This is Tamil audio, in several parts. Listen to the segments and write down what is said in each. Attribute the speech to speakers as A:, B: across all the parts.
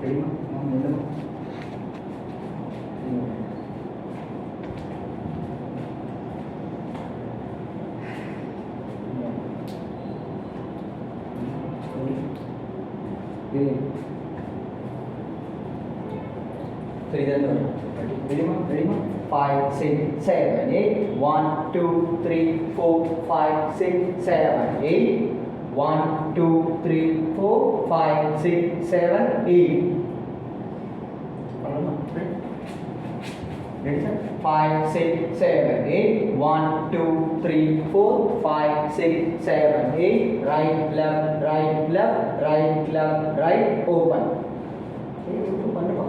A: ரெடிமா வாங்க இல்லைமா சரி இதில் ரெடிமா ரெடிமா 5 6 7 8 1 2 3 4 5 6 7 8 1 2 3 4 5 6 7 8 ready sir 5 6 7 8 1 2 3 4 5 6 7 8 right left right left right left right open open பண்ணுவா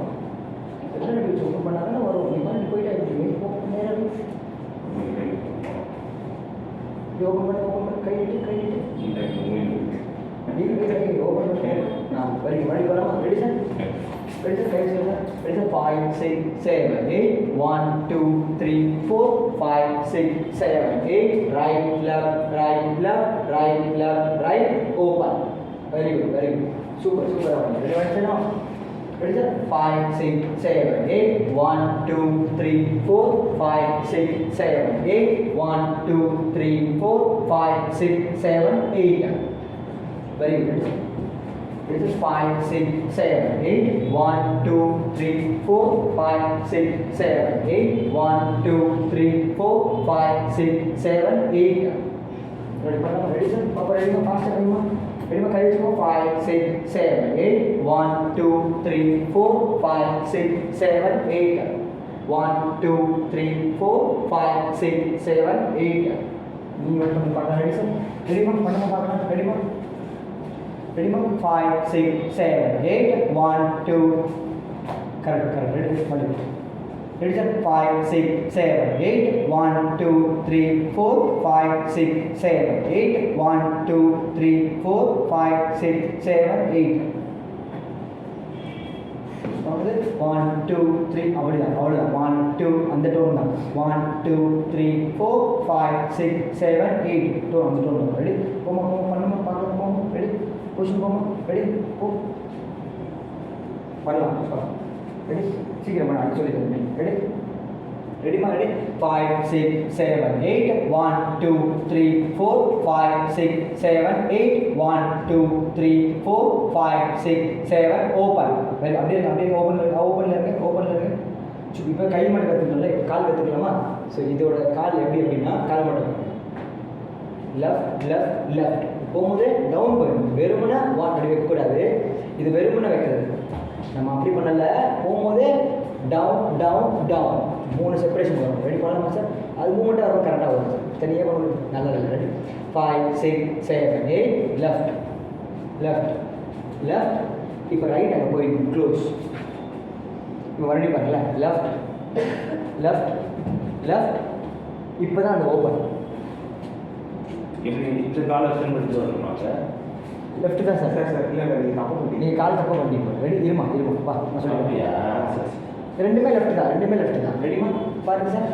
A: எல்லாம் இப்படி open பண்ணாதானே வரும் நீ பண்ணி போயிட்டே இருக்கீங்க நேரா open பண்ண கை நீட்டு நீங்க open பண்ணு நான் வரி வரமா ready sir ready sir ready sir 5 6 7 8 1 2 3 4 5 6 7 8 right left right open very good super ready now ready sir 5 6 7 8 1 2 3 4 5 6 7 8 1 2 3 4 5 6 7 8 very good this is 5 6 7 8 1 2 3 4 5 6 7 8 1 2 3 4 5 6 7 8 ready பண்ணலாம் ready sir பாப்பா ready மா fast ready மா கை வச்சுக்கோ 5 6 7 8 1 2 3 4 5 6 7 8 1 2 3 4 5 6 7 8 நீ வந்து பண்ணலாம் ready sir ready மா பண்ணலாம் பார்க்கலாம் ready மா ready ma'am 5 6 7 8 1 2 correct ready ready sir 5 6 7 8 1 2 3 4 5 6 7 8 1 2 3 4 5 6 7 8 1 2 3 அவ்வளவுதான் 1 2 அந்த டோன் தான் 1 2 3 4 5 6 7 8 டோன் அந்த டோன் தான் ரெடி போமா பண்ணுமா பார்க்கலாம் ரெடி பொசிஷன் போமா ரெடி போ பண்ணலாம் ரெடி சீக்கிரம் பண்ண சொல்லி தரேன் ரெடி ரெடிமா ரெடி 5 6 7 8 1 2 3 4 5 6 7 8 1 2 3 4 5 6 7 ஓப்பன் ரெடி அப்படியே ஓப்பன்ல இருக்கு இப்போ கை மட்டும் கற்றுக்கல கால் கற்றுக்கலாமா ஸோ இதோட கால் எப்படி அப்படின்னா கால் மட்டும் லெஃப்ட் போகும்போது டவுன் போயிடும் வெறுமனை அப்படி வைக்கக்கூடாது இது வெறுமனை வைக்கிறது நம்ம அப்படி பண்ணல போகும்போது டவுன் 3 செப்பரேஷன் வரும் ரெடி பண்ணலாமா சார் அது மூமெண்ட்டாக வரும் கரெக்டாக வரும் சார் தனியாக பண்ண நல்லதில்லை ரெடி 5 6 7 8 லெஃப்ட் இப்போ ரைட் அங்கே போயிடும் க்ளோஸ் இப்போ மறுபடியும் பாருங்களேன் லெஃப்ட் இப்போ தான் அந்த ஓப்பன்
B: இந்த கால் ஆப்ஷன் எடுத்து வரணுமா சார்
A: லெஃப்ட் தான் சார் இல்லை நீங்கள் கால் தப்பாக பண்ணிங்க ரெடி இருமா பா நான் சொல்லுங்கள் ரெண்டுமே லெஃப்ட் தான் ரெடிமா பாருங்க சார்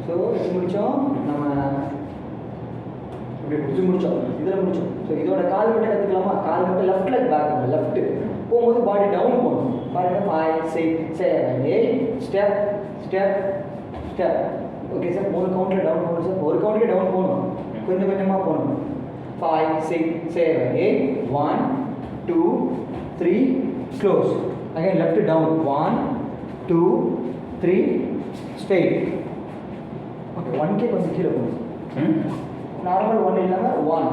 A: ஸோ இது முடித்தோம் நம்ம இப்படி முடித்தோம் இதில் முடித்தோம் ஸோ இதோட கால் மட்டும் கற்றுக்கலாமா கால் மட்டும் லெஃப்ட் லெக் பேக் பண்ணணும் லெஃப்ட்டு போகும்போது பாடி டவுன் போகணும் பாருங்க 5 6 7 8 ஸ்டெப் ஓகே சார் 3 கவுண்டில் டவுன் போகணும் சார் ஒரு கவுண்ட்லேயே டவுன் போகணும் கொஞ்சமாக போகணும் 5 6 7 8 1 2 3 close again left down 1 2 3 straight okay 1K கொஞ்சம் கீழே போகணும் நார்மல் 1 இல்லாமல் 1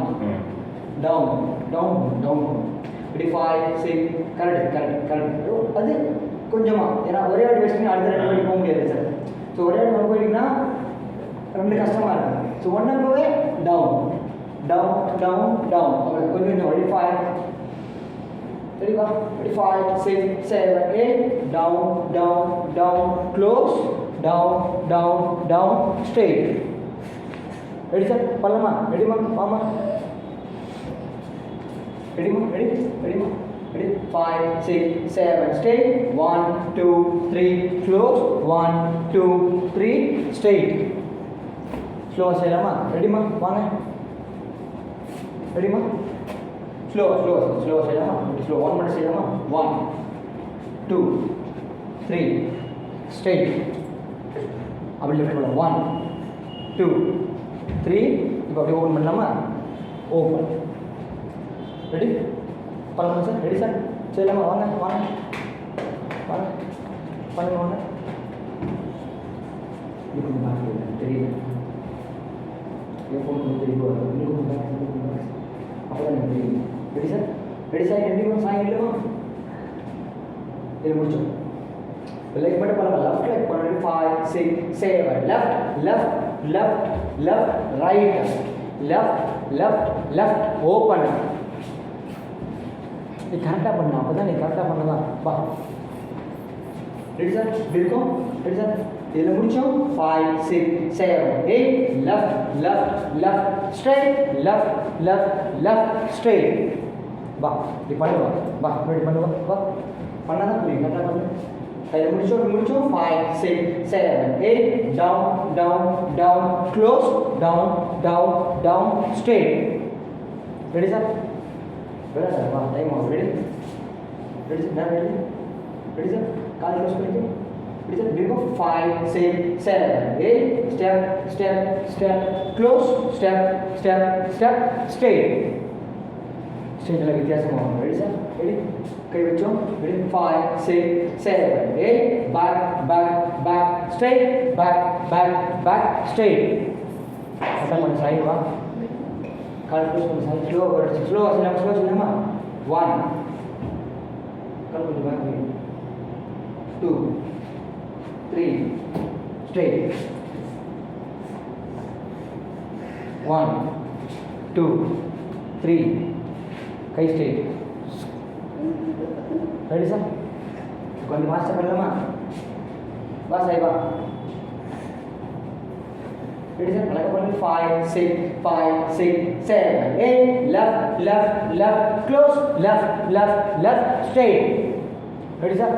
A: டவுன் இப்படி 5 6 கரெக்ட் அது கொஞ்சமாக ஏன்னா ஒரே வாட்டி வச்சுன்னா அடுத்த 2 வாட்டி போக முடியாது சார் ஸோ ஒரே வாட்டி ஒன்று போயிட்டீங்கன்னா ரொம்ப கஷ்டமாக இருக்கும் ஸோ ஒன்றுவே டவுன் அப்புறம் கொஞ்சம் வழி 5 சரிப்பா 5 6 7 8 down close down straight ready sir பண்ணலாமா ரெடிமா ஆமாம் ரெடிமா ready 5 6 7 straight 1 2 3 close 1 2 3 straight slow செய்யலாமா ரெடிமா வாங்க ரெடிமா ஸ்லோ செய்யலாமா ஸ்லோ 1 மட்டும் செய்யலாமா 1 2 3 straight அப்படி லெஃப்ட் பண்ணலாம் 1 2 3 இப்போ அப்படியே ஓப்பன் பண்ணலாமா ஓப்பன் ரெடி பண்ணலாமா சார் ரெடி சார் செய்யலாமா வாங்க வாங்க வாங்க பண்ணுங்க வாங்க இது கொஞ்சம் பார்த்து தெரியல எப்போ தெரியும் அப்போ தான் எனக்கு தெரியும் ரெடி சார் எப்படி சாயங்காலமா இது முடிச்சோம் லைக் மட்டும் பண்ணலாம் லெஃப்ட் லைக் பண்ணி 5 6 7 லெஃப்ட் ரைட் லெஃப்ட் ஓப்பன் நீ கரெக்டாக பண்ணணும் அப்போ தான் நீ கரெக்டாக பண்ணதான் பா ரெடி சார் இருக்கும் ரெடி சார் இதில் முடிச்சோம் 5 6 7 8 லெஃப்ட் ஸ்ட்ரைட் லெஃப்ட் ஸ்ட்ரைட் பா இப்படி பண்ணுவா பா இப்படி பண்ணுவா பா பண்ணாதான் புரியும் கரெக்டாக பண்ணு கையில் முடிச்சோம் 5 6 7 8 down close down straight ready sir ready sir வா டைம் ஆகும் ரெடி சார் ரெடி சார் கால் க்ளோஸ் பண்ணிட்டு ரெடி சார் பிகோ 5 6 7 8 step close step straight ஸ்ட்ரெயிட்டில் வித்தியாசமாகும் ரெடி சார் ரெடி கை வச்சோம் ready 5 6 7 8 back straight back straight அதான் பண்ண சைடு வா கால் க்ளோஸ் பண்ண சைடு ஸ்லோவாக சொல்லலாமா 1 கால் கொஞ்சம் பேக் 2 3 straight 1 2 3 கை ஸ்ட்ரெயிட் ரெடி சார் கொஞ்சம் மாஸ்டர் பண்ணலாமா வா சாய் வா ரெடி சார் பழக்க பண்ணி 5 6 7 8 left close left straight ready sir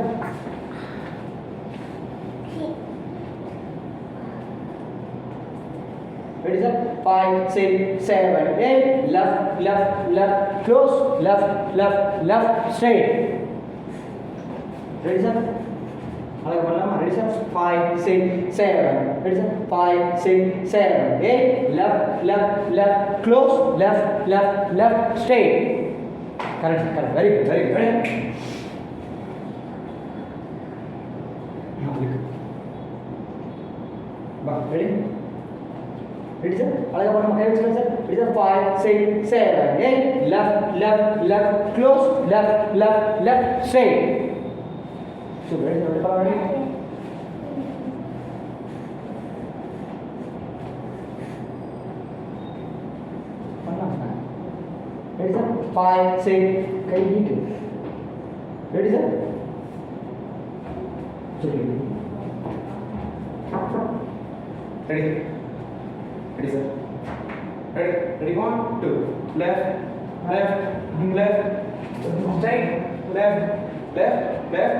A: ready sir 5 6 7 8 left close left straight ready sir அழகா பண்ணலாமா ready sir 5 6 7 ready sir 5 6 7 8 left close left straight correct very good ready ba ready ready sir அழகா பண்ணலாமா கை வச்சுக்கலாம் sir ready sir 5 6 7 8 left close left straight super ready sir ready பண்ணலாம் சார் ready sir 5 6 கை நீட்டு ready sir சரி ready ready sir ready 1 2 left straight left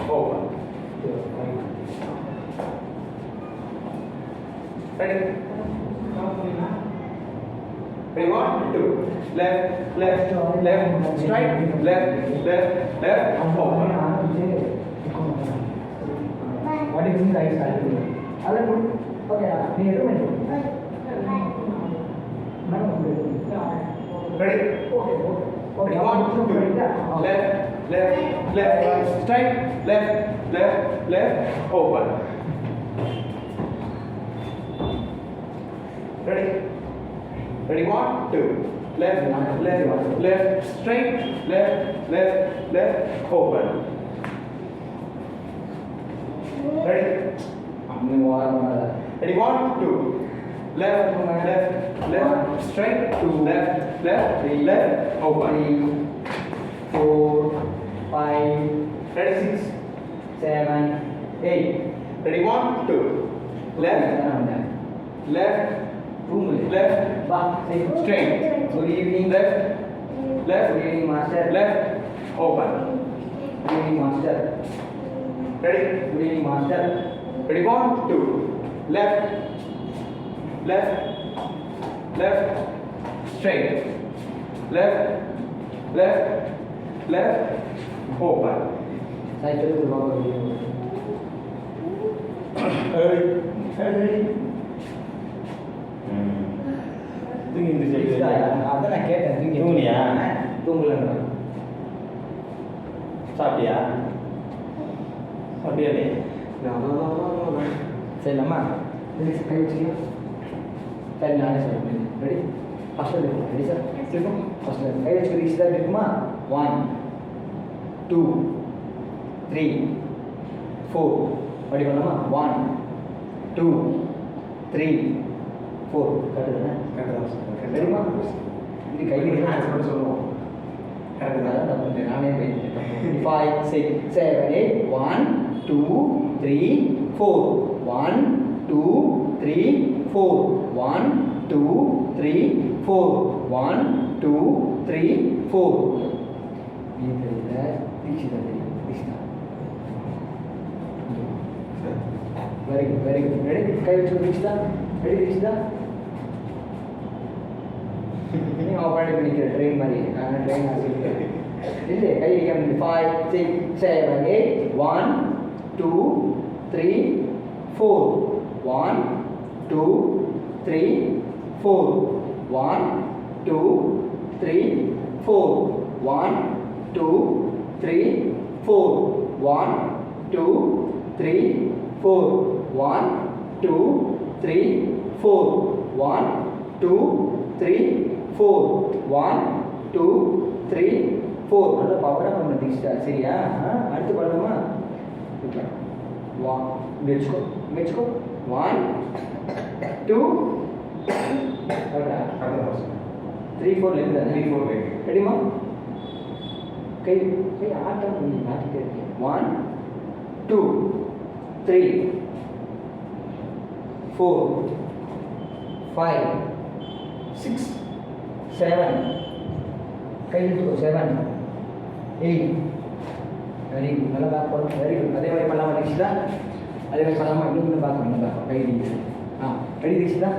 A: over ready 1 2 left straight left over what is the right side alla good okay nee edu ready okay 1 2 left straight left over ready 1 2 left straight left over ready ready 1 2 left straight to left over 4 5 ready 6 7 8 ready 1 2 left straight good evening left good evening master left open good evening master ready good evening master ready 1 2 left straight left open Sai சொல்லி ஒரு பாப்பா வீடியோ
B: தூங்கி இருந்துச்சு.
A: அதான் நான் கேட்டேன் தூங்கி
B: தூங்குனியா?
A: தூங்கலன்னு
B: சாப்பிட்டியா? சாப்பிட்டியா நீ?
A: சரி நம்ம கை வச்சுக்கலாம். சரி நானே சொல்கிறேன். ரெடி? ஃபஸ்ட்டில் இருக்கும். Ready sir? இருக்கும். ஃபஸ்ட்டில் கை வச்சு ரீச் தான் இருக்குமா? 1 2 3 4 அப்படி பண்ணலாமா? 1 2 3 4 கரெக்டு தானே? தெரியுமா? இது கையில் ஆன்சர் சொல்லுவோம். கரெக்டு தான் தப்பு. நானே போயிட்டேன். 5 6 7 8 1 2 3 4 1 2 3 4 1 2 3 4 1 2 3 4 very good very good. Ready? கை வச்சு தீக்ஷிதா. ரெடி தீக்ஷிதா? நீ ஆப்பரேட் பண்ணிக்கிற ட்ரெயின் மாதிரி. நான் ட்ரெயின் ஆசிரியர் இல்லை. கை வைக்க 5 6 7 8 1 2 3 4 1 2 3 4 1 2 3 4 1 2 3 4 1 2 3 4 1 2 3 4 1 2 3 4 1 2 3 4 நல்ல பவராக பண்ண தீக்ஷிதா. சரியா? அடுத்து பண்ணலாமா? வச்சுக்கோ வச்சுக்கோ 1 2 3 4 இருந்து 3 4 ரெடிமா? கை கை ஆட்டம் மாற்றிட்டே இருக்கேன். 1 2 3 4 5 6 7 கை எடுத்துக்கோ 7 8 வெரி குட். நல்லா பேக் பண்ணணும். Very good. அதே மாதிரி பண்ணலாமா தீக்ஷிதா? அதே மாதிரி பண்ணலாமா? இன்னும் பார்க்கணும். நல்லா கை தீக்ஷிதா. ரெடி தீக்ஷிதா?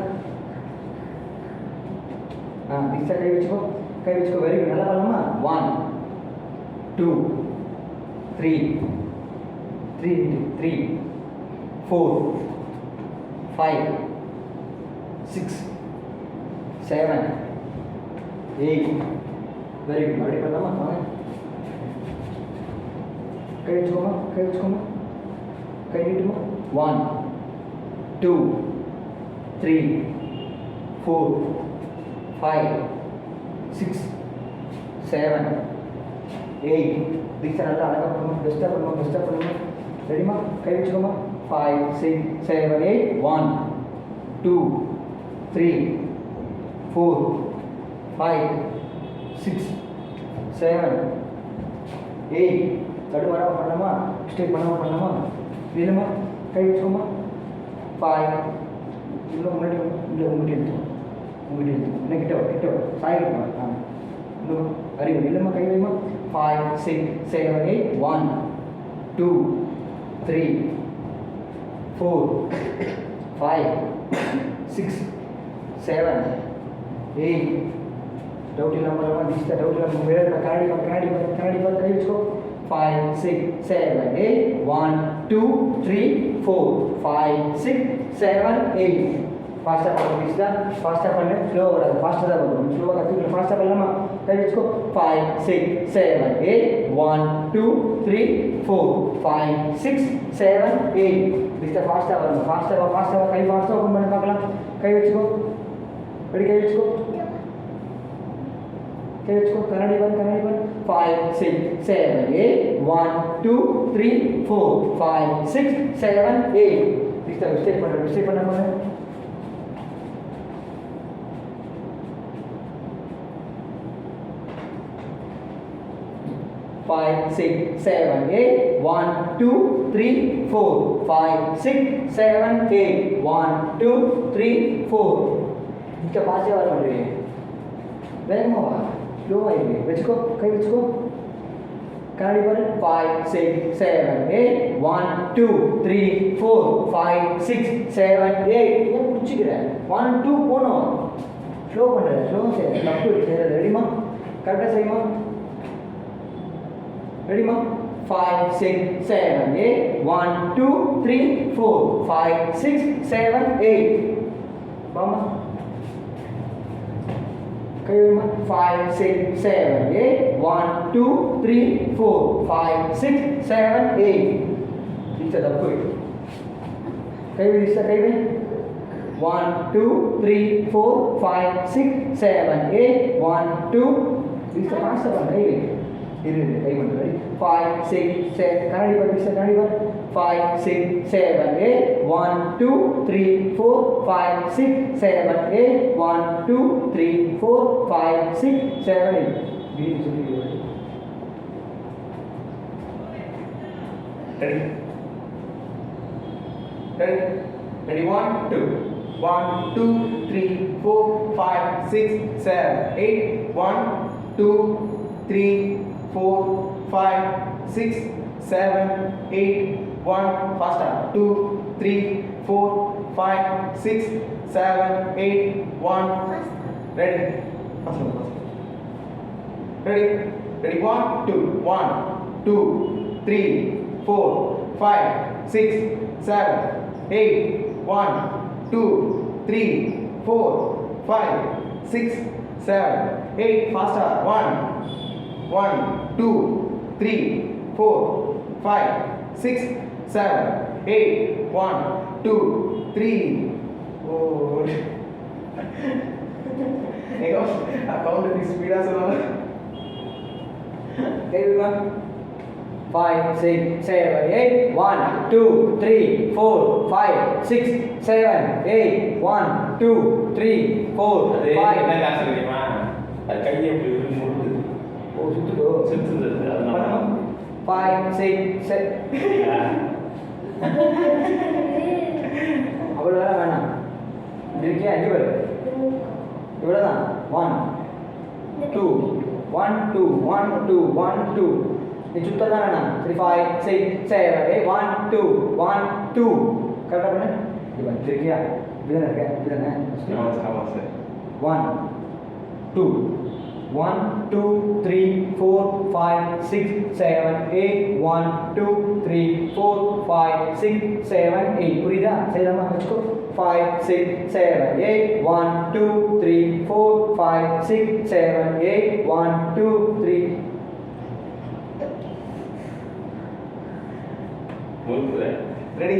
A: தீக்ஷிதா கை வச்சுக்கோ. கை வச்சுக்கோ. Very good. நல்லா பண்ணலாமா? 1 2 3 3 4 5 6 7 8 வெரி குட். அப்படி பண்ணலாமா? வாங்க கை வச்சுக்கோமா. கை வச்சுக்கோமா. கை நீட்டுமா. 1 2 3 4 5 6 7 8 தீக்ஷா நல்லா அழகாக பண்ணுமா. பெஸ்ட்டாக பண்ணுமா. பெஸ்ட்டாக பண்ணுமா. ரெடிமா? கை வச்சுக்கோமா. 5 6 7 8 1 2 3 4 5 6 7 8 தடுமாறாம பண்ணலாமா? ஸ்டேட் பண்ணாமல் பண்ணலாமா? வேணுமா? கை வச்சுக்கோமா. 5 இன்னும் முன்னாடி இல்லை உங்கள்கிட்ட எடுத்துக்கோ. உங்கள்கிட்ட எடுத்துக்கோ. இன்னும் கிட்ட சாயிடுமா. இன்னும் அறிவு இல்லைம்மா. கை வைமா. 5 6 7 8 1 2 3 4 5 6 7 8 டவுட் இல்லாமல் பண்ணலாமா? தீக்ஷிதா டவுட் இல்லாமல் வேறு கண்ணாடி பார்த்து கை வச்சுக்கோ. 5 6 7 8 1 2 3 4 5 6 7 8 ஃபாஸ்ட்டாக பண்ண தீக்ஷிதா. ஃபாஸ்ட்டாக பண்ணு. ஸ்லோவாக வராது. ஃபாஸ்ட்டாக தான் பண்ணணும். ஸ்லோவாக கற்றுக்கணும். ஃபாஸ்ட்டாக பண்ணலாமா? கை வச்சுக்கோ. 5 6 7 8 1 2 3 4 5 6 7 8 தீக்ஷிதா ஃபாஸ்ட்டாக வரணும். ஃபாஸ்ட்டாக கை ஃபாஸ்ட்டாக ஓப்பன் பண்ணி பார்க்கலாம். கை வச்சுக்கோ. ரெடி? கை வச்சுக்கோ. கை வச்சுக்கோ. கண்ணாடி பாரு. 5 6 7 8 1 2 3 4 5 6 7 8 தீக்ஷா மிஸ்டேக் பண்ண 5 6 7 8 1 2 3 4 5 6 7 8 1 2 3 4 இங்கே பாசே வர முடியும். வேகமாக வா. ஸ்லோவாக இருக்கு. வச்சுக்கோ. கை வச்சுக்கோ. கண்ணாடி பாரு. 5 6 7 8 1 2 3 4 5 6 7 8 ஏன் பிடிச்சிக்கிறேன்? 1 2 போகணும். ஸ்லோ பண்ணுறேன். ஸ்லோ தப்பு செய்கிறது. ரெடிமா? கரெக்டாக செய்யுமா? ரெடிமா? 5 6 7 8 1 2 3 4 5 6 7 8 பாமா கைமா 5 6 7 8 1 2 3 4 5 6 7 8 இது தப்பு கைவிடிச்சா கைவி 1 2 3 4 5 6 7 8 1 2 இது ஃபாஸ்டா பண்ணு இரு கை வந்து 5 6 7 கண்ணாடி பாரு மிஸ்டர் கண்ணாடி பாரு 5 6 7 8 1 2 3 4 5 6 7 8 1 2 3 4 5 6 7 8 இது சொல்லி
B: Ready? Ready? 1 2 1 2 3 4 5 6 7 8 1 2 3 4 5 6 7 8 1 faster 2 3 4 5 6 7 8 1 ready faster ready 1 2 1 2 3 4 5 6 7 8 1 2 3 4 5 6 7 8 faster 1 1 2 3 4 5 6 7 8 1 2 3 4 Ego account di speed sono
A: 5 6 7 8 1 2 3 4 5 6 7 8 1 2 3 4
B: அது
A: 5
B: என்ன காசு தெரியுமா அது கையை இப்படி முறுக்கு
A: ஓ சுத்துதோ
B: சுத்துது அதனால
A: 5 6 7 அவ்வளோதான் வேணாம் இருக்கியா இங்கே வரு இவ்வளோதான் 1 2 1 2 1 2 1 2 நீ சுத்தம் வேணாம் சரி 5 6 7 8 1 2 1 2 கரெக்டாக பண்ணு இப்போ இருக்கியா இப்படிதானே இருக்க இப்படிதானே
B: ஆமாம் சார்
A: 1 2 1 2 3 4 5 6 7 8 1 2 3 4 5 6 7 8 புரியுதா செய்யலாமா வச்சுக்கோ 5 6 7 8 1 2 3 4 5 6 7 8 1 2 3
B: முறுக்கு
A: ரெடி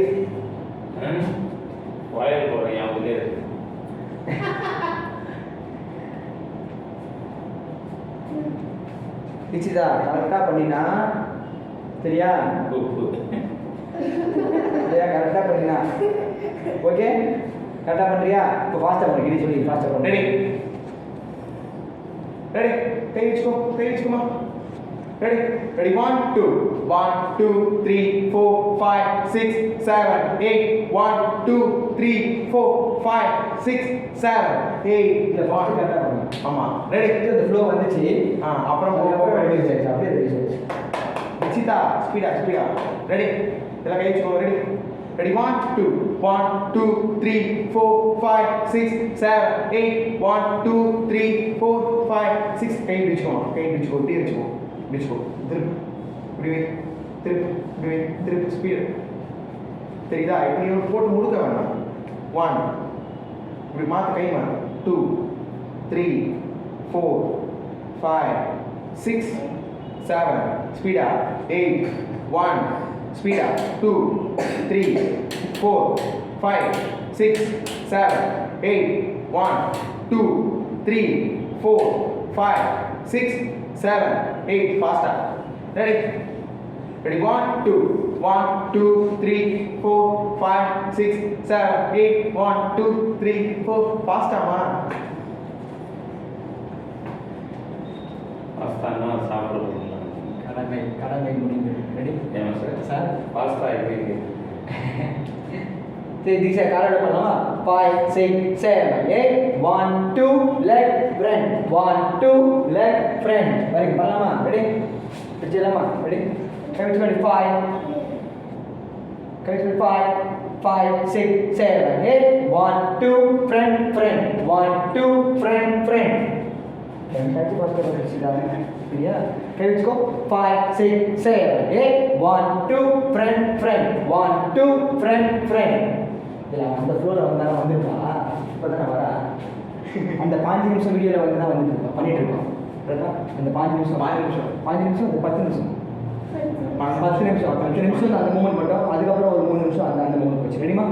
B: வாயில் போடுறேன் ஞாபகத்திலே இருக்கு
A: நிச்சிதா கரெக்டாக பண்ணினா சரியா
B: உப்பு
A: சரியா கரெக்டாக பண்ணினா ஓகே கரெக்டாக பண்ணுறியா இப்போ ஃபாஸ்ட்டாக பண்ணு கிரி சொல்லி ஃபாஸ்ட்டாக பண்ணு
B: ரெடி ரெடி கை வச்சுக்கோமா ரெடி ரெடி 1 2 1 2 3 4 5 6 7 8 1 2 3 4 5 6 7 8
A: இந்த ஃபாஸ்ட் கரெக்டாக பண்ணு
B: ஆமா ரெடி
A: இந்த ஃப்ளோ வந்துச்சு
B: அப்புறம்
A: அப்புறம் ரெடி ஆயிடுச்சு அப்படியே ரெடி ஆயிடுச்சு
B: நிச்சிதா ஸ்பீடா ரெடி எல்லாம் கை வச்சுக்கோ ரெடி ரெடி 1 2 1 2 3 4 5 6 7 8 1 2 3 4 5 6 கை பிடிச்சுக்கோ டீ வச்சுக்கோ திருப்பி ஸ்பீடு தெரியுதா இப்போ நீ போட்டு முடுக்க வேண்டாம் 1 இப்படி மாற்று கை மாற்று 2 3 4 5 6 7 speedo 8 1 speedo 2 3 4 5 6 7 8 1 2 3 4 5 6 7 8 faster ready 1 2 1 2 3 4 5 6 7 8 1 2 3 4 faster ma faster na சாப்பிடுறது
A: கடமை முடிந்து ரெடி
B: ஏமா சார் faster ஆயிடுங்க
A: சரி தீக்ஷா காரோட பண்ணலாமா 5 6 7 8 1 2 லெஃப்ட் ஃப்ரண்ட் 1 2 லெஃப்ட் ஃப்ரண்ட் வரைக்கும் பண்ணலாமா ready பிடிச்சலாமா ready commit 25 commit 5 5 6 7 8 1 2 front 1 2 front commit Bhaskar வச்சிருக்காங்க சரியா? கை வச்சுக்கோ. 5 6 7 8 1 2 friend friend 1 2 friend friend. இல்ல அந்த ஃப்ளோல வந்திருக்கா. இப்பதானே வரா. அந்த 5 நிமிஷம் வீடியோல வந்து தான் வந்துட்டு பண்ணிட்டு இருக்கோம். கரெக்டா? அந்த 5 நிமிஷம் அது 10 நிமிஷம் 10 நிமிஷம் அந்த மூமெண்ட் மட்டும். அதுக்கப்புறம் ஒரு 3 நிமிஷம் அந்த மூமெண்ட் வச்சு. ரெடிமா?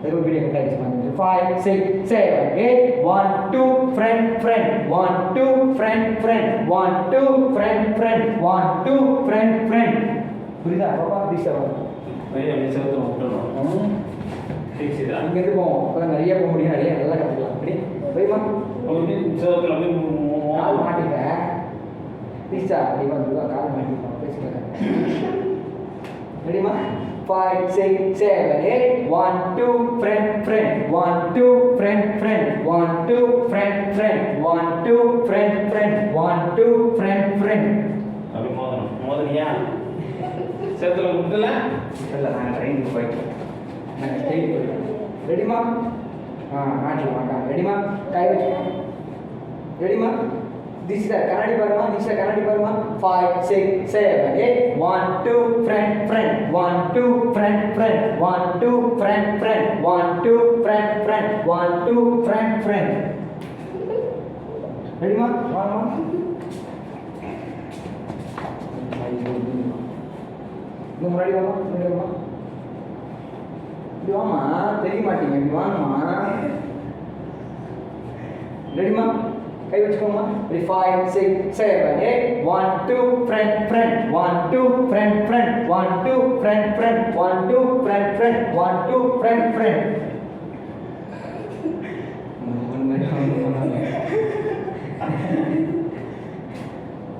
A: ஒரு வீடியோ கட் ஆயிடுச்சு. 5 6 7 8 1 2 friend friend 1 2 friend friend 1 2 friend friend 1 2 friend friend. புரியுதா? பாப்பா திஸ் ஆவா.
C: போய் அப்படியே சேர்த்து விட்டுறணும். சரிதா?
A: இங்கேருந்து போவோம். அப்போ நிறைய போக முடியும். நிறைய நல்லா கற்றுக்கலாம். அப்படி போய்மா
C: அப்படியே சேர்த்துல அப்படியே
A: கால் மாட்டிப்பேன். பீஸா அப்படி வந்து கால் மாட்டிப்பேன். பேசிக்கலாம். ரெடிமா? 5 6 7 8 1 2 friend friend 1 2 friend friend 1 2 friend friend 1 2 friend friend 1 2 friend friend.
C: அப்படி மோதனியா சேர்த்துல விட்டுல
A: இல்லை நான் ட்ரெயினுக்கு போயிட்டேன். நான் ட்ரெயினுக்கு போயிட்டேன். ரெடிமா? நாட்டில் மாட்டான். ரெடிமா? கை வச்சுக்கோ. ரெடிமா? திஷா கண்ணாடி பாருமா. திஷா கண்ணாடி பாருமா. 5 6 7 8 1 2 friend friend 1 2 friend friend 1 2 friend friend 1 2 friend friend 1 2 friend friend. ரெடிமா? வாமா. இன்னும் முன்னாடி வாமா. முன்னாடி வாமா. இப்படி வாமா. தெரிய மாட்டீங்க. இப்படி வாங்கம்மா. ரெடிமா? கை வச்சுக்கோமா. 5 6 7 8 1 2 friend friend 1 2 friend friend 1 2 friend friend 1 2 friend friend 1 2 friend friend.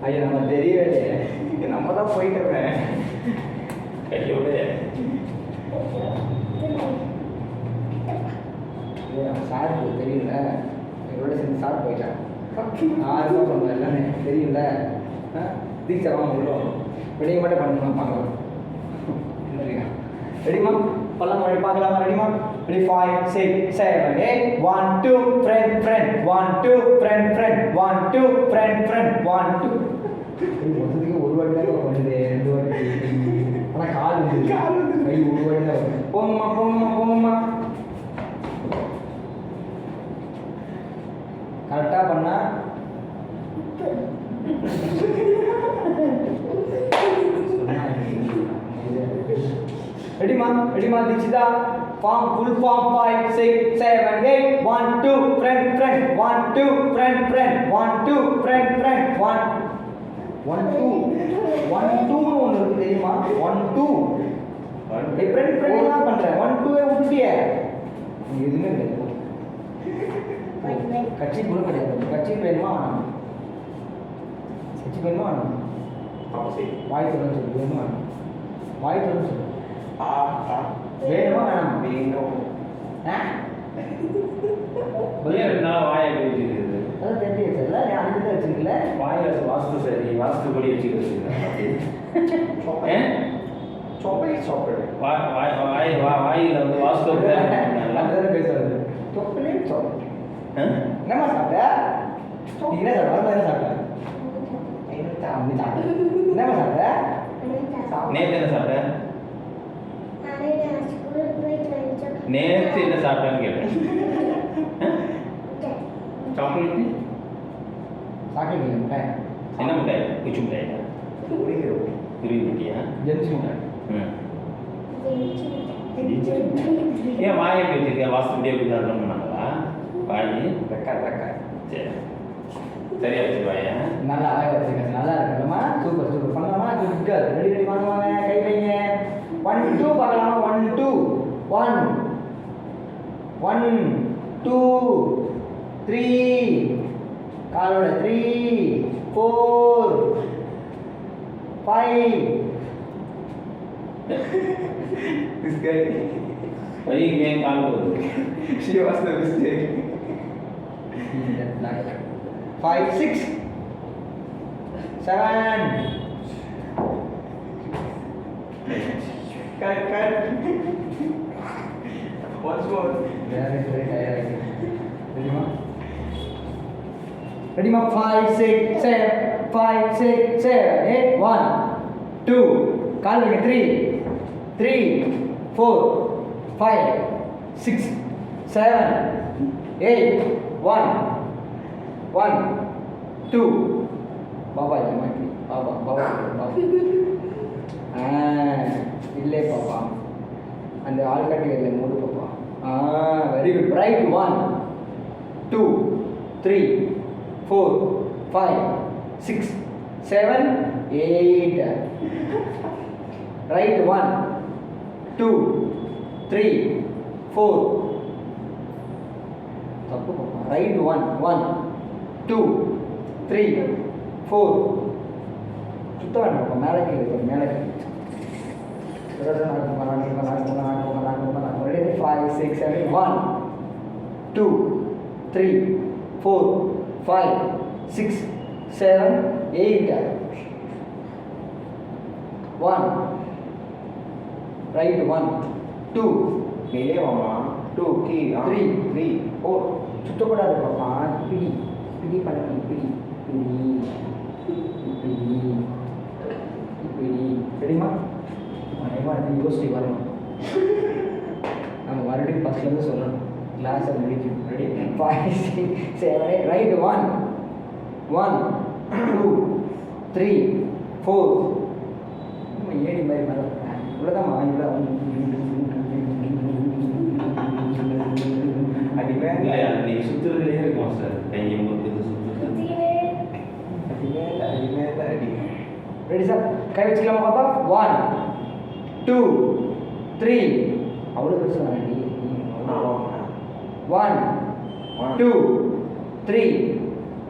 A: ஐயா நம்ம தெரியவே நம்ம தான் போயிட்டு இருக்கேன்.
C: கையோட
A: சார் தெரியல. எங்களோட சேர்ந்து சார் போயிட்டான். ஆறுமா பண்ணுவேன் எல்லாமே தெரியல. தீட்சா வாங்க உள்ள வெளியே மட்டும் பண்ணணும் பார்க்கலாம். ரெடிமா? பல்லாம் மொழி பார்க்கலாமா? ரெடிமா? Ready 5 6 7 8 1 2 friend friend 1 2 friend friend 1 2 friend friend 1 2. மொத்தத்துக்கு ஒரு வாட்டி தான் பண்ணுது. 2 வாட்டி. ஆனால் கால் வந்து கை ஒரு வாட்டி தான் வருது. போங்கம்மா போங்கம்மா போங்கம்மா. கரெக்டாக பண்ணா ரெடிமா? ரெடிமா Dikshita? Form full form 5 6 7 8 1 2 friend friend 1 2 friend friend 1 2 friend friend 1 2 1 2 ஒன்று இருக்கு தெரியுமா? 1 2 friend friend தான் பண்ணுறேன். 1 2 விட்டுட்டியே. எதுவுமே கிடையாது. கட்சி கூட கிடையாது. கட்சி வேணுமா வேணாம்? கட்சி வேணுமா வேணாம்? வாய் சொல்ல சொல்லு. வேணுமா வேணாம்? வாய் சொல்ல சொல்லு. வேணுமா வேணாம்? வேணும்.
C: வாயை வச்சுக்கிறது
A: அதான் தெரிஞ்சுக்கல. அதுக்கு தான் வச்சுக்கல.
C: வாயை வாஸ்து சரி வாஸ்துபடி வச்சுக்கிறது வாயில் வந்து வாஸ்து
A: அதுதான் பேசுறது. Chocolate chocolate. என்னம்மா சாப்பிட்ட? நீ என்ன சாப்பிட்ட? என்ன சாப்பிட்ட? என்னம்மா சாப்பிட்ட?
C: நேற்று என்ன சாப்பிட்ட? நேற்று என்ன சாப்பிட்டான்னு கேட்டேன். சாக்லேட்
A: சாக்லேட் இல்லை மிட்டாய்.
C: என்ன மிட்டாய்? குச்சி மிட்டாயா? துருவி ரொட்டியா?
A: ஜென்சி மிட்டாய்.
C: ஏன் வாயை எப்படி வச்சிருக்க? வாஸ்துபடி எப்படி தான் பண்ணாங்களா? வாய்
A: ரெக்கார்ட்
C: சரி சரியா வச்சுருவாயா?
A: நல்லா அழகாக வச்சுருக்கேன். நல்லா இருக்குல்லம்மா. Super super. பண்ணலாமா? Good girl. ரெடி ரெடி வாங்க வாங்க. கை வைங்க. 1 2 பார்க்கலாமா? 1 2 1 1 2 3 காலோட 3 4 5. This guy.
C: வயிறு ஏன் கால் போகுது?
A: She was the mistake. 5 6 7. Cut. Once more. Very tired. Ready ma? 5 6 7 5 6 7 8 1 2 கால் வைங்க 3 4 5 6 7 8 1 2 பாபா ஜமாக்கி பாபா இல்லை பாப்பா அந்த ஆள்காட்டி வரல மூடு பாப்பா வெரி குட் ரைட் 1 2 3 4 5 6 7 8 ரைட் 1 2 3 4 தப்பு பாப்பா ரைட் 1 2 3 4 சுத்த வேண்டாம் பாப்பா மேலே கீழே மேலே கீழே 5 6 7 1 2 3 4 5 6 7 8 1 right 1 2
B: நீயே வாமா 2 கீ 3 4
A: சுத்தக்கூடாது பாப்பா பிடி பிடி பண்ணணும் பிடி பிடி பிடி பிடி சரிம்மா அது யோசிச்சு வரணும் நம்ம மறுபடியும் ஃபஸ்ட்லேருந்து சொல்லணும் கிளாஸை முடிக்கும் ரெடி 5 6 7 8 ரைட் 1 2 3 4 ஏடி மாதிரி மேலே இவ்வளோதான் இவ்வளோ
B: அடி மேல
C: இல்லையா நீங்க சுத்துறதுலேயே இருக்கும் சார் கையை முறுக்குது சுத்துறது
B: அடி மேல அடி
A: ரெடி சார் கை வச்சுக்கலாமா பாப்பா 1 2 3 அவ்வளோ பெருசு வேணாடி 1 2 3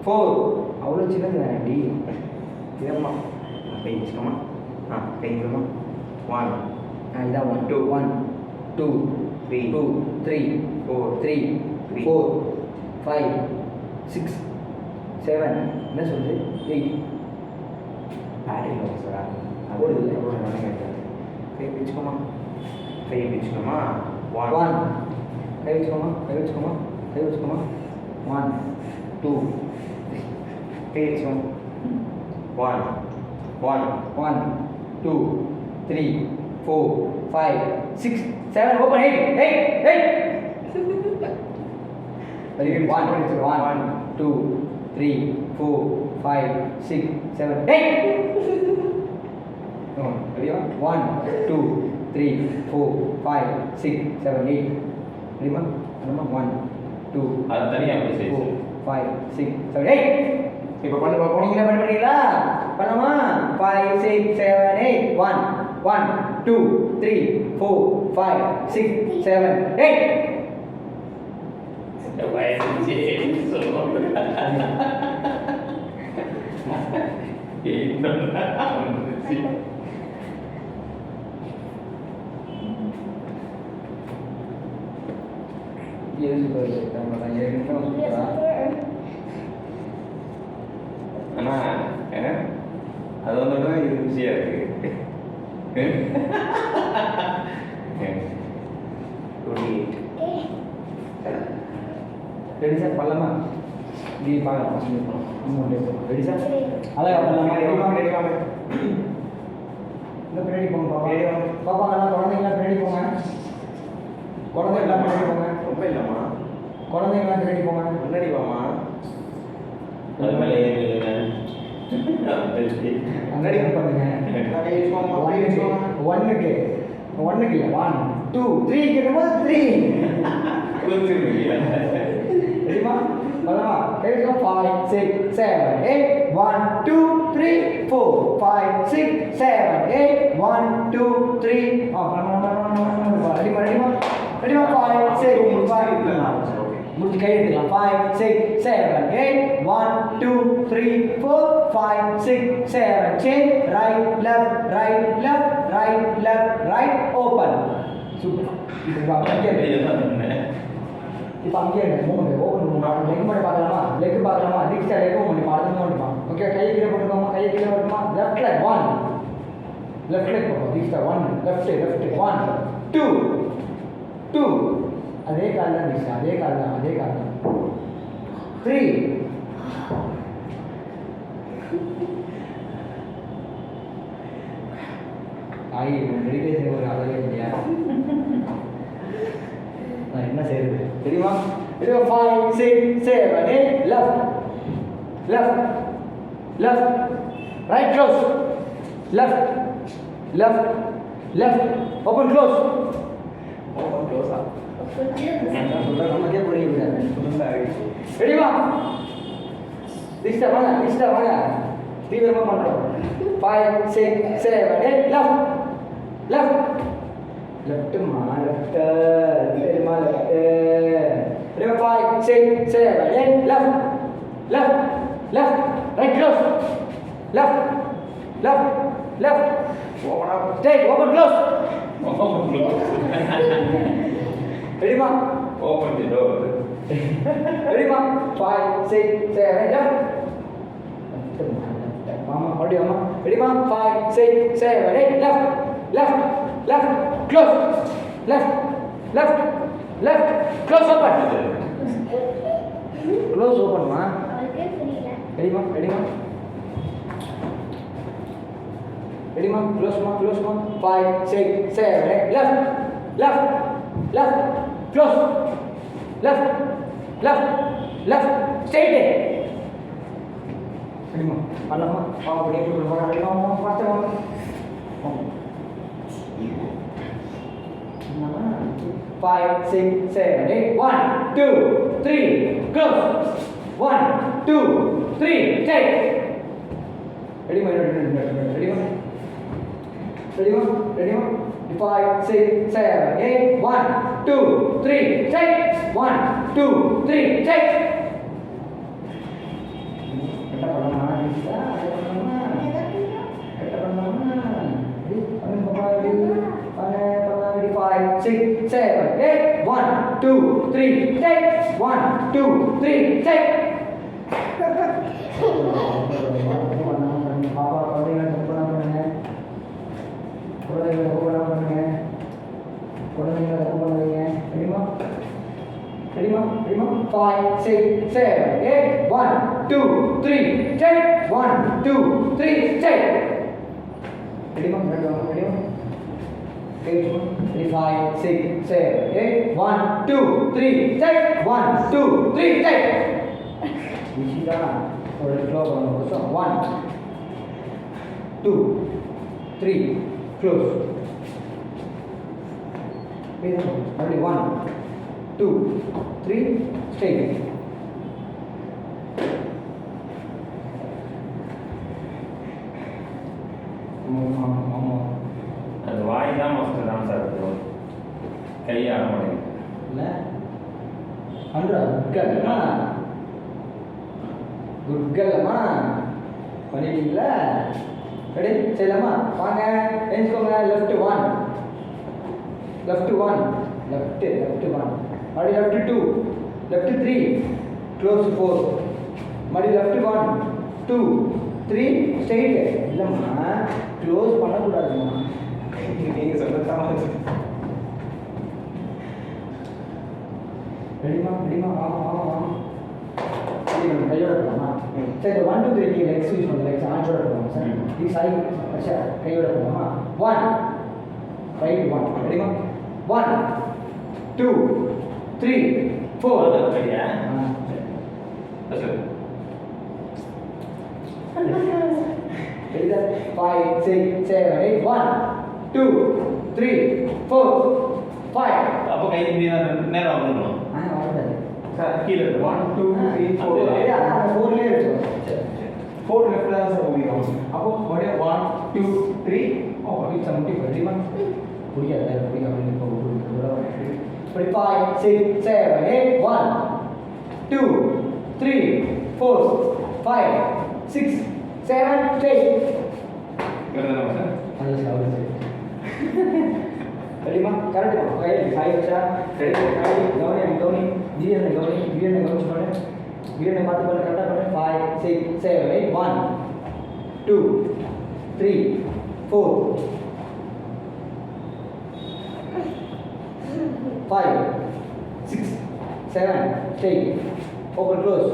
A: 4 அவ்வளோ சின்னது வேணாடி
B: இதம்மா கை வச்சுக்கோமா கை விடுமா 1
A: இதான் 1 1 2
B: 3
A: 2 3 4 3 4 5 6 7 என்ன சொல்லுது 8
B: பேட்டரி இல்லை சார்
A: ஓடுது
B: கை பிச்சுக்கோமா கை பிச்சுக்கோமா
A: 1 கை வச்சுக்கோமா கை வச்சுக்கோமா கை வச்சுக்கோமா 1 2
B: கை வச்சுக்கோமா 1
A: 2 3 4 5 6 7 open 8 very good 1 2 3 4 5 6 7 8 ready 1 2 3 4 5 6 7 8 ready ma 1 2
C: அது தனியா அப்படி செய்யுது
A: 4 5 6 7 8
B: இப்போ பண்ணு பாப்போம்
A: நீங்களே பண்ணுறீங்களா பண்ணுமா 5 6 7 8 1 1 2 3 4 5 6 7 8
B: அண்ணா அது வந்துட்டு இது ருசியாக இருக்கு 28
A: ரெடி சார் பண்ணலாமா நீ பார்க்கலாம் ரெடி சார் அழகா பண்ணலாமா
B: ரெடி வாங்க
A: இந்த பின்னாடி போங்க பாப்பா
B: ரெடி வாங்க
A: பாப்பாங்களா குழந்தைங்களாம் பின்னாடி போங்க குழந்தைங்களாம் பின்னாடி போங்க
B: ரொம்ப இல்லைம்மா
A: குழந்தைங்களாம் பின்னாடி போங்க
B: முன்னாடி வாமா
C: அது மேலே ஏறிடுங்க
A: முன்னாடி பண்ணுங்க ஒன்னுக்கு இல்லை 1 2 3 கேட்கும்போது 3 தெரியுமா பண்ணலாமா கேட்கும் 5 6 7 8 1 2 3 4 5 6 7 8 1 2 3 ரெடிமா 5 6 5 முடிச்சு கை எடுத்துக்கலாம் 5 6 7 8 1 2 3 4 5 6 7 change right left open super இப்போ அங்கே இப்போ அங்கே மூவ்மெண்ட் ஓப்பன் பண்ணுவோம் லெக் மட்டும் பார்க்கலாமா லெக் பார்க்கலாமா நெக்ஸ்ட் லெக் பண்ணி பார்த்து பண்ணுமா ஓகே கையை கீழே போட்டுக்கோமா கையை கீழே போட்டுமா லெஃப்ட் லெக் 1 லெஃப்ட் லெக் போகும் தீக்ஷா 1 லெஃப்ட் 1 2 அதே கால் தான் தீக்ஷா அதே கால் தான் 3 பாய் மெடிடேஷன் ஒரு அளவே இல்லையா நான் என்ன செய்யறது தெரியுமா தெரியுமா 5 6 7 8 left left left right close left left left open close சொல்ற நமக்கே புரியல ரெடிமா லிஸ்டா வாங்க தீவிரமா பண்றோம் 5 6 7 8 left left லெஃப்ட்மா லெஃப்ட் தெரியுமா left ரெடிமா 5 6 7 8 left left left right close left left left
B: open up
A: straight open close ரெடிமா
C: Open the door.
A: ரெடிமா 5 6 7 left மாமா அப்படியே மாமா ரெடிமா 5 6 7 8 left left left close left left left close open close open மா ரெடிமா ரெடிமா ரெடிமா close மா 5 6 7 8 left left left close left left left straight ரெடிமா பண்ணலாமா பாப்பா அப்படியே போட்டு போறா ரெடிமா பாத்து வாங்க 5 6 7 8 1 2 3 close 1 2 3 straight ரெடிமா ரெடிமா ரெடிமா ரெடிமா 5 6 7 8 1 2 3 straight 1 2 3 straight கட்ட பண்ணமா நிச்சா கட்ட பண்ணமா ரெடி பண்ணு பாப்பா ரெடி 5 6 7 8 1 2 3 straight 1 2 3 straight பாப்பா குழந்தைங்களை தப்பு பண்ணுங்க குழந்தைங்களை தப்பு பண்ணுவீங்க ரெடிமா ரெடிமா 5 6 7 8 1 2 3 straight 1 2 3 straight ரெடிமா ரெடிமா 5 6 7 8 1 2 3 straight 1 2 3 straight ஈஸியா ஒரு ஃப்ளோ பண்ணுவோம் 1 2 3 close only 1 2 3 straight
C: அது வாய் தான் மஸ்ட் தான் சார் இருக்கும் கை ஆட மாட்டேங்குது
A: இல்லை அன்றா குட்கல்லம்மா குட்கல்லம்மா பண்ணிட்டீங்களா ரெடி செய்யலாமா வாங்க எழுந்துக்கோங்க லெஃப்ட் 1 left 1 left 1 மறுபடி left 2 left 3 close 4 மறுபடி left 1 2 3 straight இல்லைம்மா க்ளோஸ் பண்ணக்கூடாதும்மா
B: நீங்க சொல்லத்தான்
A: ரெடிமா ஆமா கையோட போகலாமா சரி 1 2 3 கீழே லெக்ஸ் யூஸ் பண்ணி லெக்ஸ் ஆஞ்சோட போகலாம் சார் இது சாய் அச்சா கையோட போகலாமா 1 ரைட் 1 ரெடிமா 1 2 3 4
C: சரியா
A: Either 5 6 7 8 1 2 3 4 5
C: அப்போ கை இப்படி நேரம் வந்துடணும்
B: சார் கீழே 1 2 3 4
A: 4 லே இருக்கு
B: 4 லெஃப்ட் தான் சார் போகிறோம் அப்போ மறுபடியும் 1 2 3
A: ஓ அப்படி சமட்டி பரிமா புரியாது அப்படி அப்படி இப்போ 5 6 7 8 1 2 3 4 5 6 7 8
C: கரெக்டாக சார்
A: அது சாப்பிடுது ரெடிமா கரெக்ட் கை கை வச்சா ரெடி கை கவனி ஜீரனை கவனிச்சு பண்ணு ஜீரனை பார்த்து பண்ணு கரெக்டாக பண்ணு 5 6 7 8 1 2 3 4 5 6 7 8 open close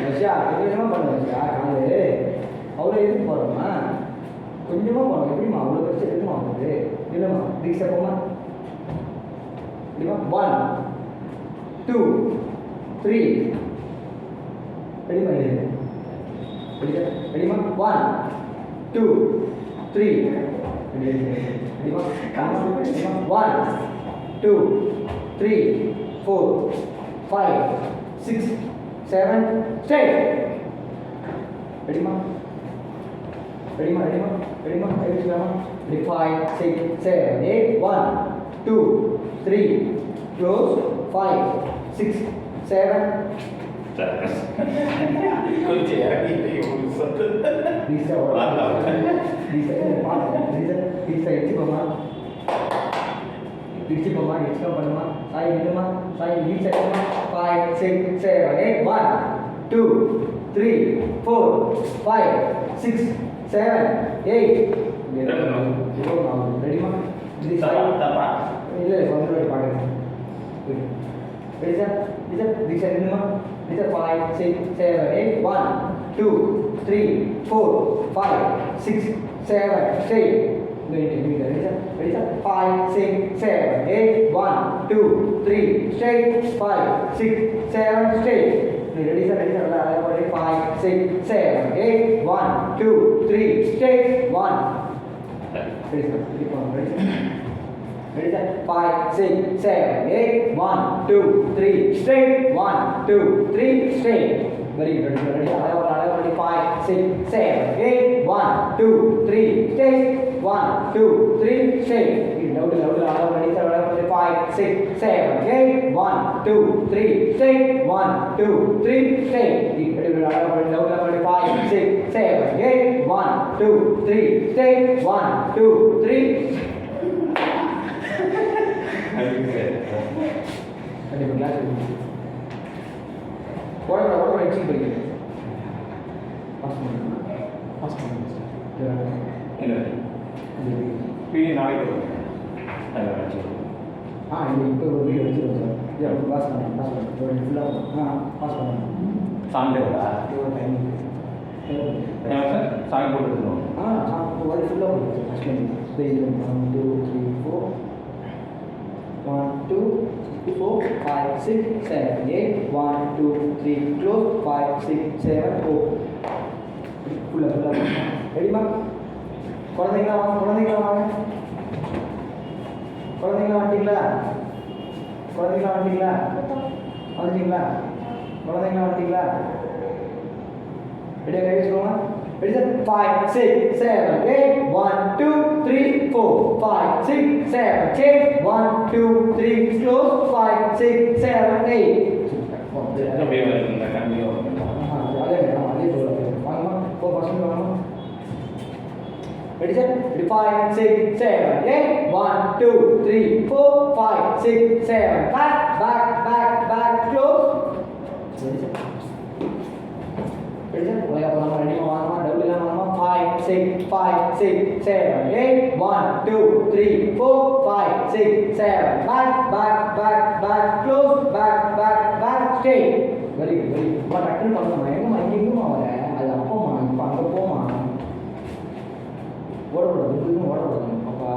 A: வச்சா என்ன பண்ணு வச்சா காலு அவ்வளோ எதுக்கு போகிறோமா? கொஞ்சமாக போகிறோம். எப்படிமா அவ்வளோ பெருசு எடுக்குமா உங்களுக்கு? இல்லைம்மா தீக்ஷா போமா இப்படிமா 1 2 3 ரெடிமா இது ரெடிமா 1 2 3 ரெடிமா 1 2 3 4 5 6 7 straight ரெடிமா ரெடிமா ரெடிமா ரெடிமா ரெடிமா 5 6 7 8 1 2 3 close 5 6 7
C: கொஞ்சம் இறங்கிட்டு இவங்களுக்கு சொத்து
A: Bisa bisa itu mama bisa mama itu apa mama saya itu mama saya bisa mama 5 6 7 8 1 2 3 4 5 6 7 8 ready mama
C: தப்பா
A: இல்ல வந்து பாருங்க bisa ini mama bisa 5 6 7 8 1 2 3 4 5 6 7 straight ready 5 6 7 8 1 2 3 straight 5 6 7 straight ready 5 6 7 8 1 2 3 straight 1 ready 5 6 7 8 1 2 3 straight 1 2 3 straight very good ready 5 6 7 8 1 2 3 straight 1 2 3 straight ready 5 6 7 8 1 2 3 straight 1 2 3 straight ready 5 6 7 8 1 2 3 straight 1 2 3 what achieve பண்ணிருக்கீங்க பாஸ் பண்ணுங்க
C: இல்ல பிடி நாளைக்கு வரும்
A: இது இப்போ ஒரு வீடியோ வச்சிருக்கோம் சார் பாஸ் பண்ணுங்க ஃபுல்லாக பாஸ் பண்ணுங்க
C: சாங் வரா
A: ஒரு டைம்
C: சார் சாங் போட்டுருக்கோம்
A: ஒரு ஃபுல்லாக ஃபஸ்ட் 1 2 3 4 1 2 4 5 6 7 8 1 2 3 close 5 6 7 4 ஃபுல்லாக ரெடிமா குழந்தைங்களா வாங்க குழந்தைங்களா வந்துட்டீங்களா குழந்தைங்களா ரெடியாக கை வச்சுக்கோங்க ready 5 6 7 8 1 2 3 4 5 6 7 8 1 2 3 close 5 6 7 8
C: அப்படியே இந்த கம்மியாக வரும்
A: அதே வாங்கம்மா 4% வாங்கம்மா ready sir ready 5 6 7 8 1 2 3 4 5 6 7 back close ready sir ready வாங்கம்மா டபுள் வாங்கம்மா 5 6 5 6 7 8 1 2 3 4 5 6 7 back close back straight very good but attend பண்ணணுமா எங்கேயுமா வர அது அப்போமா இப்போ அங்கே போமா ஓடக்கூடாது பாப்பா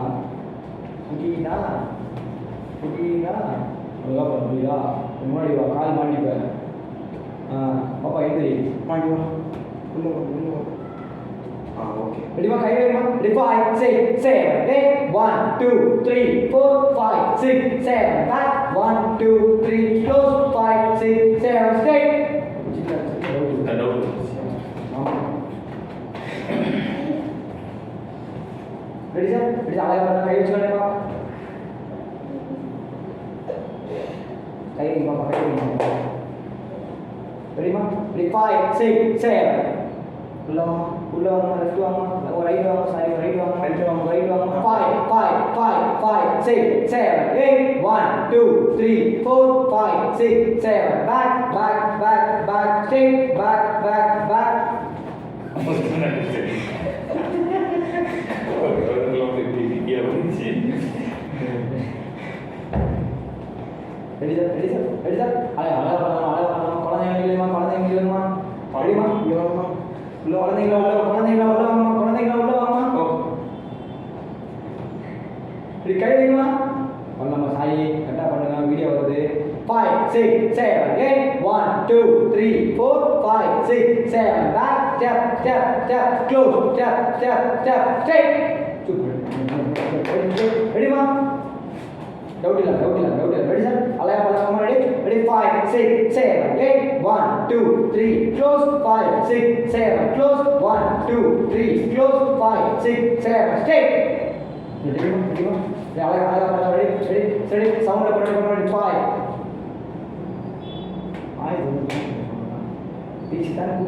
A: புரியுதா நல்லா புரியுதா முன்னாடி வா கால் மாட்டிப்பேன் பாப்பா எந்திரி மாட்டி வா உள்ள வா
B: ஓகே
A: ரெடிமா கை வைமா ready 5 6 7 8 1 2 3 4 5 6 7 back 1 2 3 close 5 6 7 straight
C: doubt
A: ready sir ready அழகா கை வச்சுக்கோங்க கை வைமா ரெடிமா ரெடி 5 6 7 உள்ள வாங்க லெஃப்ட் வாங்க ரைட் வாங்க சாரி ரைட் வாங்க 5 6 7 8 1 2 3 4 5 6 7 back straight back ready sir அழகா பண்ணலாம் குழந்தைங்க இல்லைமா உள்ள குழந்தைங்களா 6, 7, 8. 1, 2, 3, 4, 5, 6, 7. Back, step, step, step, close, step, step, step, straight. Super. Ready, ma? Double, ready, sir? Ready, 5, 6, 7, 8. 1, 2, 3, close, 5, 6, 7, close, 1, 2, 3, close, 5, 6, 7, straight. Ready, ma? Ready, sound up, ready, 5. I don't know. This time,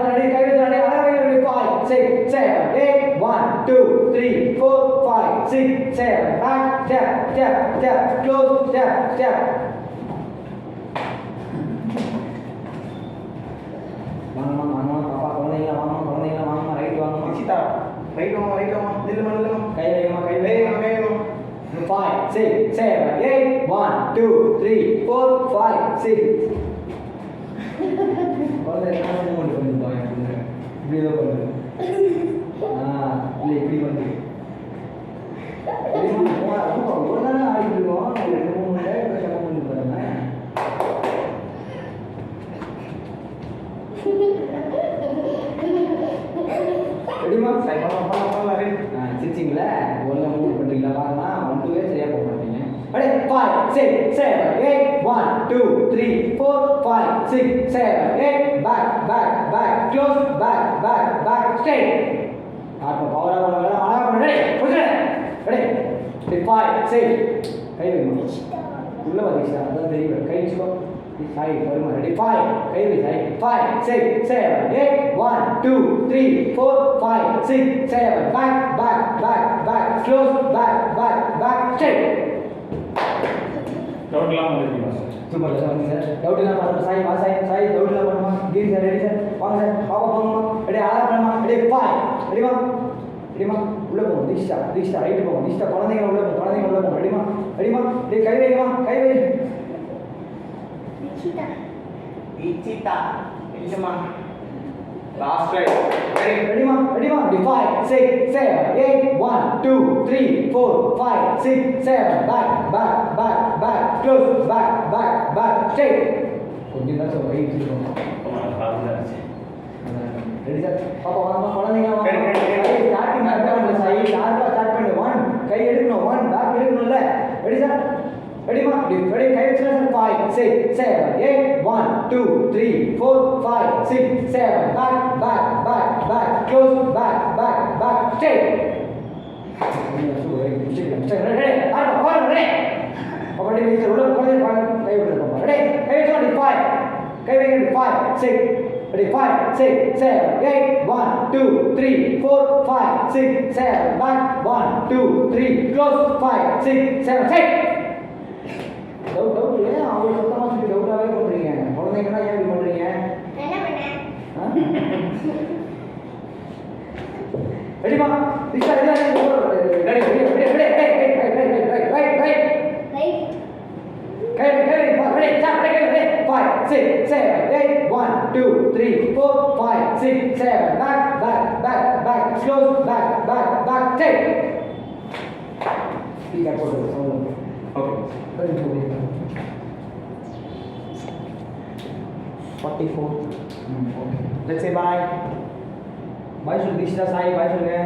A: ready, 5, 6, 7, 8. 1, 2, 3, 4, 5, 6, 7. Back, step, step, step, close, step, step.
B: Nischitha right வாமா நில்லுமா
A: கை வைமா
B: கை வைமா
A: 5, 6, 7, 8. 1, 2, 3, 4, 5, 6. இப்படி ஏதோ பண்ணுது இல்லை இப்படி வந்து ஒரு தானே ஆடிட்டு இருக்கோம் 2-3 மணி நேரம் சிரமம் பண்ணி பாருங்க ரெடிமா சிரிச்சிங்களா ஒன்றும் மூவ் பண்ணுறீங்களா பாருமா 1 2 சரியாக போக மாட்டீங்க அப்படியே 5, 6, 7, 8. 1, 2, 3, 4, 5, 6, 7, 8. Back, close, back, straight. ஆட்டம் பவரா பண்ணலாம் அழகா பண்ணு ரெடி 5, 6. கை வைமா உள்ள வதிச்சா அதான் தெரியும் கை வச்சுக்கோ சாய் வருமா ரெடி 5 கை வை Sai 5, 6, 7, 8. 1, 2, 3, 4, 5, 6, 7. Back, close, back, straight.
C: டோட்டலாக முடிஞ்சுமா சார்
A: சூப்பர் சார் வந்து சார் டவுட் இல்லாம பண்ணுங்க சாய் டவுட் இல்லாம பண்ணுமா கீழ் சார் ரெடி சார் வாங்க சார் பாப்பா போங்கம்மா ரெடி அழகா பண்ணுமா ரெடி 5 ரெடிமா உள்ள போங்க தீக்ஷா ரைட் போங்க தீக்ஷா குழந்தைங்க உள்ள போங்க ரெடிமா டேய் கை வை
B: நிச்சிதா இல்லம்மா last right
A: ரெடிமா 5, 6, 7, 8. 1, 2, 3, 4, 5, 6, 7. Back, close, back, straight. கொஞ்சம் தான் சார் வெயிட் இருக்கணும் ரெடி சார் பாப்பா வாங்க குழந்தைங்க ஸ்டார்டிங் கரெக்டாக சாய் ஷார்ப்பாக ஸ்டார்ட் பண்ணு 1 கை எடுக்கணும் 1 பேக் எடுக்கணும்ல ரெடி சார் ரெடிமா ரெடி கை வச்சுனா sir 5, 6, 7, 8. 1, 2, 3, 4, 5, 6, 7. Back, close, back, straight. Ready, அப்படி வீச்சு உள்ள குழந்தை கை விடுறோம் ரெடி கை வச்சு 5 கை வைங்க 5, 6. Ready, 5, 6, 7, 8. 1, 2, 3, 4, 5, 6, 7. Back, 1, 2, 3, close, 5, 6, 7, straight. Doubt ஏன் அவங்க சுத்தமாக சொல்லி டவுட்டாகவே பண்ணுறீங்க குழந்தைங்கன்னா ஏன் இப்படி பண்ணுறீங்க ரெடிமா ready Ready, 5, 6, 7, 8. 1, 2, 3, 4, 5, 6, 7. Back, close, back, straight. Speak up for the sound.
B: Okay.
A: 44. Okay.
B: Let's say bye.
A: Bye, Sudhishra Sai. Bye, Sudhishra.